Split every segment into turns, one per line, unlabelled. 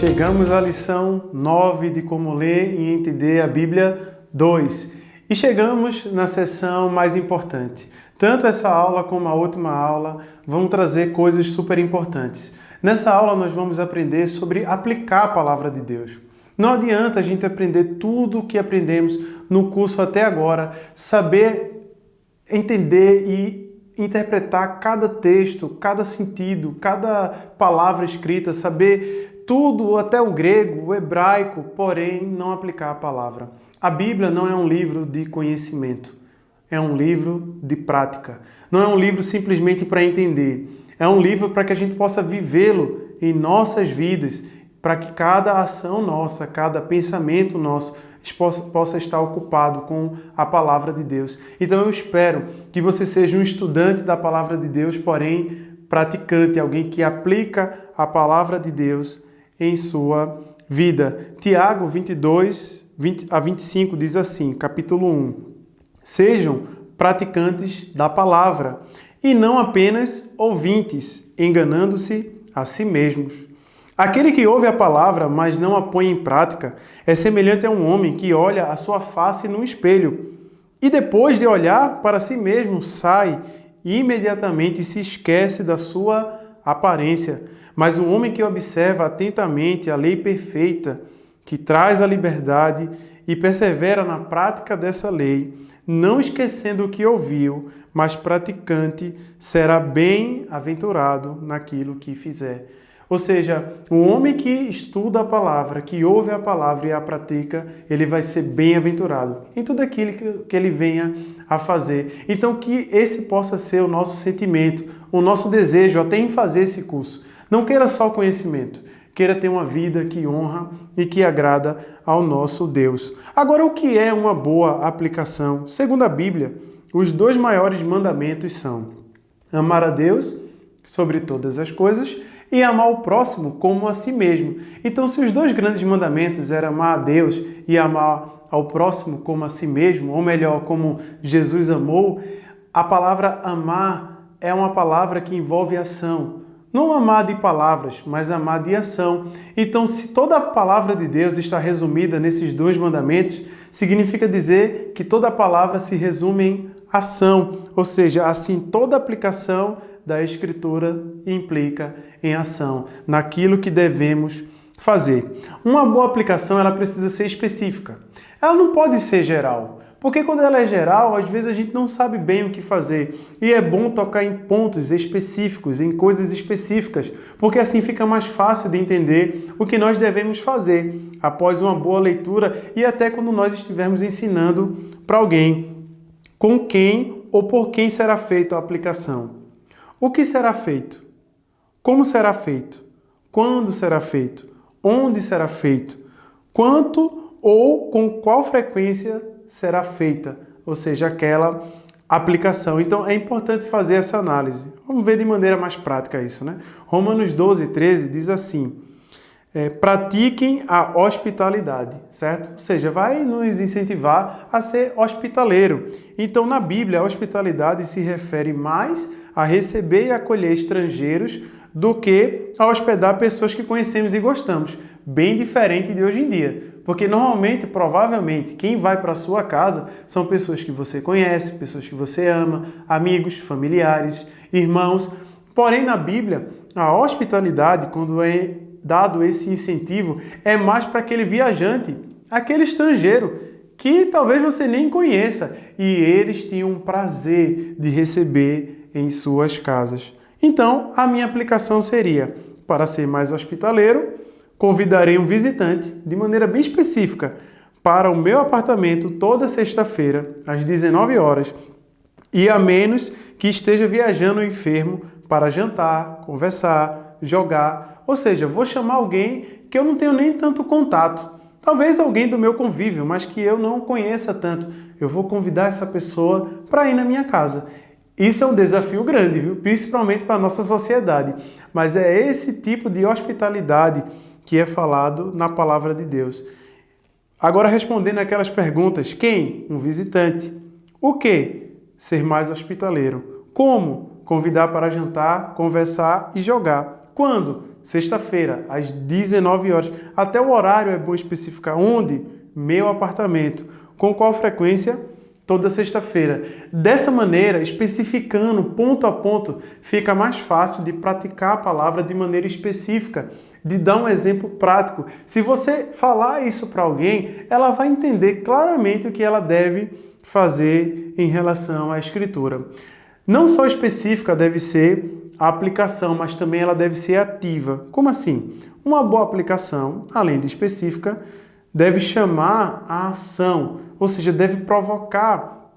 chegamos à lição 9 de como ler e entender a Bíblia 2. E chegamos na sessão mais importante. Tanto essa aula como a última aula vão trazer coisas super importantes. Nessa aula nós vamos aprender sobre aplicar a palavra de Deus. Não adianta a gente aprender tudo o que aprendemos no curso até agora, saber entender e interpretar cada texto, cada sentido, cada palavra escrita, saber tudo, até o grego, o hebraico, porém não aplicar a palavra. A Bíblia não é um livro de conhecimento, é um livro de prática. Não é um livro simplesmente para entender, é um livro para que a gente possa vivê-lo em nossas vidas, para que cada ação nossa, cada pensamento nosso possa estar ocupado com a palavra de Deus. Então eu espero que você seja um estudante da palavra de Deus, porém praticante, alguém que aplica a palavra de Deus em sua vida. Tiago 22, 20 a 25 diz assim, capítulo 1. Sejam praticantes da palavra e não apenas ouvintes, enganando-se a si mesmos. Aquele que ouve a palavra, mas não a põe em prática, é semelhante a um homem que olha a sua face no espelho e depois de olhar para si mesmo, sai e imediatamente se esquece da sua aparência. Mas o homem que observa atentamente a lei perfeita, que traz a liberdade e persevera na prática dessa lei, não esquecendo o que ouviu, mas praticante, será bem-aventurado naquilo que fizer. Ou seja, o homem que estuda a palavra, que ouve a palavra e a pratica, ele vai ser bem-aventurado em tudo aquilo que ele venha a fazer. Então, que esse possa ser o nosso sentimento, o nosso desejo até em fazer esse curso. Não queira só conhecimento, queira ter uma vida que honra e que agrada ao nosso Deus. Agora, o que é uma boa aplicação? Segundo a Bíblia, os dois maiores mandamentos são amar a Deus sobre todas as coisas e amar o próximo como a si mesmo. Então, se os dois grandes mandamentos eram amar a Deus e amar ao próximo como a si mesmo, ou melhor, como Jesus amou, a palavra amar é uma palavra que envolve ação. Não amar de palavras, mas amar de ação. Então, se toda a palavra de Deus está resumida nesses dois mandamentos, significa dizer que toda a palavra se resume em ação. Ou seja, assim, toda aplicação da Escritura implica em ação, naquilo que devemos fazer. Uma boa aplicação, ela precisa ser específica. Ela não pode ser geral, porque quando ela é geral, às vezes a gente não sabe bem o que fazer. E é bom tocar em pontos específicos, em coisas específicas, porque assim fica mais fácil de entender o que nós devemos fazer após uma boa leitura e até quando nós estivermos ensinando para alguém com quem ou por quem será feita a aplicação. O que será feito? Como será feito? Quando será feito? Onde será feito? Quanto ou com qual frequência será feita? Ou seja, aquela aplicação. Então, é importante fazer essa análise. Vamos ver de maneira mais prática isso, né? Romanos 12, 13 diz assim, pratiquem a hospitalidade, certo? Ou seja, vai nos incentivar a ser hospitaleiro. Então, na Bíblia, a hospitalidade se refere mais a receber e acolher estrangeiros do que a hospedar pessoas que conhecemos e gostamos. Bem diferente de hoje em dia. Porque normalmente, provavelmente, quem vai para a sua casa são pessoas que você conhece, pessoas que você ama, amigos, familiares, irmãos. Porém, na Bíblia, a hospitalidade, quando é dado esse incentivo, é mais para aquele viajante, aquele estrangeiro, que talvez você nem conheça, e eles tinham prazer de receber em suas casas. Então, a minha aplicação seria, para ser mais hospitaleiro, convidarei um visitante, de maneira bem específica, para o meu apartamento toda sexta-feira, às 19 horas, e a menos que esteja viajando enfermo para jantar, conversar, jogar. Ou seja, vou chamar alguém que eu não tenho nem tanto contato. Talvez alguém do meu convívio, mas que eu não conheça tanto. Eu vou convidar essa pessoa para ir na minha casa. Isso é um desafio grande, viu? Principalmente para a nossa sociedade. Mas é esse tipo de hospitalidade que é falado na palavra de Deus. Agora, respondendo aquelas perguntas. Quem? Um visitante. O que? Ser mais hospitaleiro. Como? Convidar para jantar, conversar e jogar. Quando? Sexta-feira, às 19 horas. Até o horário é bom especificar. Onde? Meu apartamento. Com qual frequência? Toda sexta-feira. Dessa maneira, especificando ponto a ponto, fica mais fácil de praticar a palavra de maneira específica, de dar um exemplo prático. Se você falar isso para alguém, ela vai entender claramente o que ela deve fazer em relação à Escritura. Não só específica deve ser a aplicação, mas também ela deve ser ativa. Como assim? Uma boa aplicação, além de específica, deve chamar a ação, ou seja, deve provocar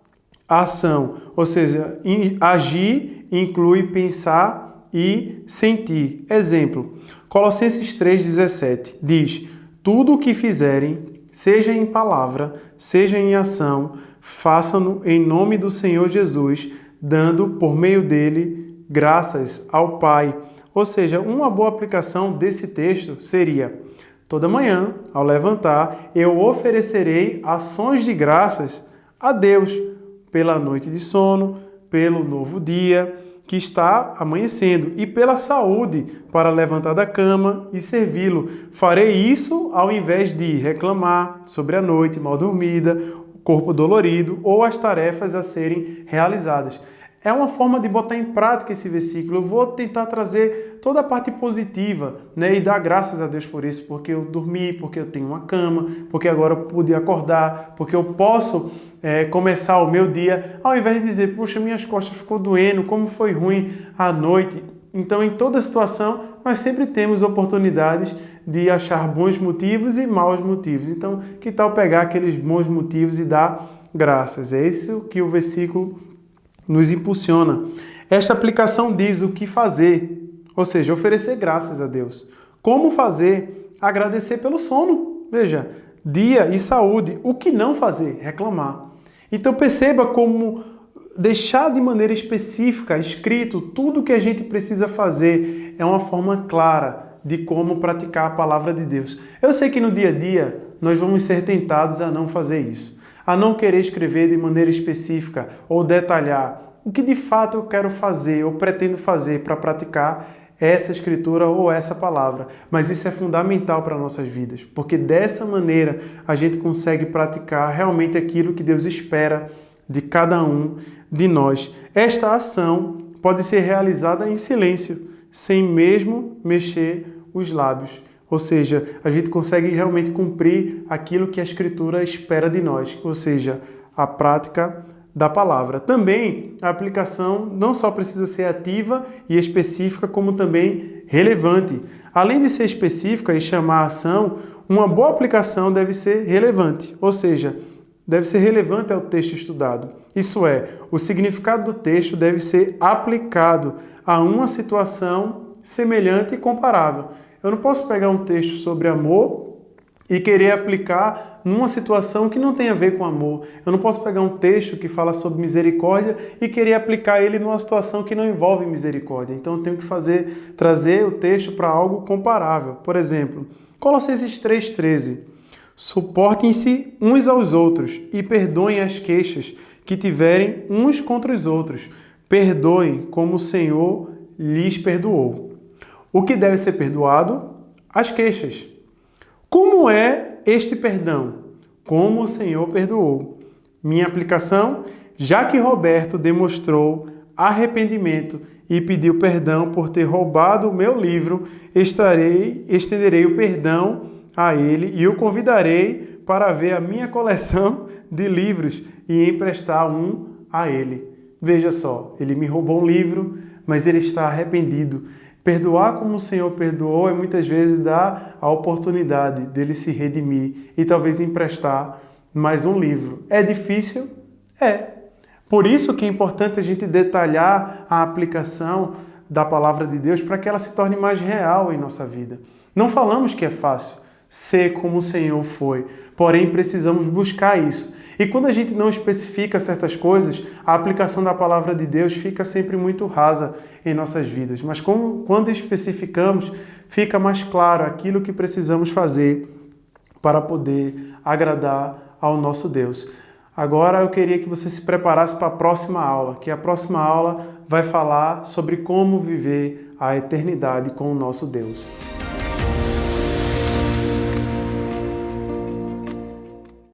a ação. Ou seja, agir inclui pensar e sentir. Exemplo, Colossenses 3,17 diz: tudo o que fizerem, seja em palavra, seja em ação, façam-no em nome do Senhor Jesus, dando por meio dele graças ao Pai. Ou seja, uma boa aplicação desse texto seria: toda manhã, ao levantar, eu oferecerei ações de graças a Deus pela noite de sono, pelo novo dia que está amanhecendo e pela saúde para levantar da cama e servi-lo. Farei isso ao invés de reclamar sobre a noite mal dormida, o corpo dolorido ou as tarefas a serem realizadas. É uma forma de botar em prática esse versículo. Eu vou tentar trazer toda a parte positiva, né? E dar graças a Deus por isso, porque eu dormi, porque eu tenho uma cama, porque agora eu pude acordar, porque eu posso começar o meu dia, ao invés de dizer, puxa, minhas costas ficou doendo, como foi ruim a noite. Então, em toda situação, nós sempre temos oportunidades de achar bons motivos e maus motivos. Então, que tal pegar aqueles bons motivos e dar graças? É isso que o versículo nos impulsiona. Esta aplicação diz o que fazer, ou seja, oferecer graças a Deus. Como fazer? Agradecer pelo sono. Veja, dia e saúde. O que não fazer? Reclamar. Então perceba como deixar de maneira específica, escrito, tudo o que a gente precisa fazer é uma forma clara de como praticar a palavra de Deus. Eu sei que no dia a dia nós vamos ser tentados a não fazer isso, a não querer escrever de maneira específica ou detalhar o que de fato eu quero fazer ou pretendo fazer para praticar essa escritura ou essa palavra. Mas isso é fundamental para nossas vidas, porque dessa maneira a gente consegue praticar realmente aquilo que Deus espera de cada um de nós. Esta ação pode ser realizada em silêncio, sem mesmo mexer os lábios. Ou seja, a gente consegue realmente cumprir aquilo que a Escritura espera de nós, ou seja, a prática da palavra. Também a aplicação não só precisa ser ativa e específica, como também relevante. Além de ser específica e chamar a ação, uma boa aplicação deve ser relevante, ou seja, deve ser relevante ao texto estudado. Isso é, o significado do texto deve ser aplicado a uma situação semelhante e comparável. Eu não posso pegar um texto sobre amor e querer aplicar numa situação que não tem a ver com amor. Eu não posso pegar um texto que fala sobre misericórdia e querer aplicar ele numa situação que não envolve misericórdia. Então eu tenho que trazer o texto para algo comparável. Por exemplo, Colossenses 3,13. Suportem-se uns aos outros e perdoem as queixas que tiverem uns contra os outros. Perdoem como o Senhor lhes perdoou. O que deve ser perdoado? As queixas. Como é este perdão? Como o Senhor perdoou. Minha aplicação? Já que Roberto demonstrou arrependimento e pediu perdão por ter roubado o meu livro, estenderei o perdão a ele e o convidarei para ver a minha coleção de livros e emprestar um a ele. Veja só, ele me roubou um livro, mas ele está arrependido. Perdoar como o Senhor perdoou é muitas vezes dar a oportunidade dele se redimir e talvez emprestar mais um livro. É difícil? É. Por isso que é importante a gente detalhar a aplicação da palavra de Deus para que ela se torne mais real em nossa vida. Não falamos que é fácil ser como o Senhor foi, porém precisamos buscar isso. E quando a gente não especifica certas coisas, a aplicação da palavra de Deus fica sempre muito rasa em nossas vidas. Mas quando especificamos, fica mais claro aquilo que precisamos fazer para poder agradar ao nosso Deus. Agora eu queria que você se preparasse para a próxima aula, que a próxima aula vai falar sobre como viver a eternidade com o nosso Deus.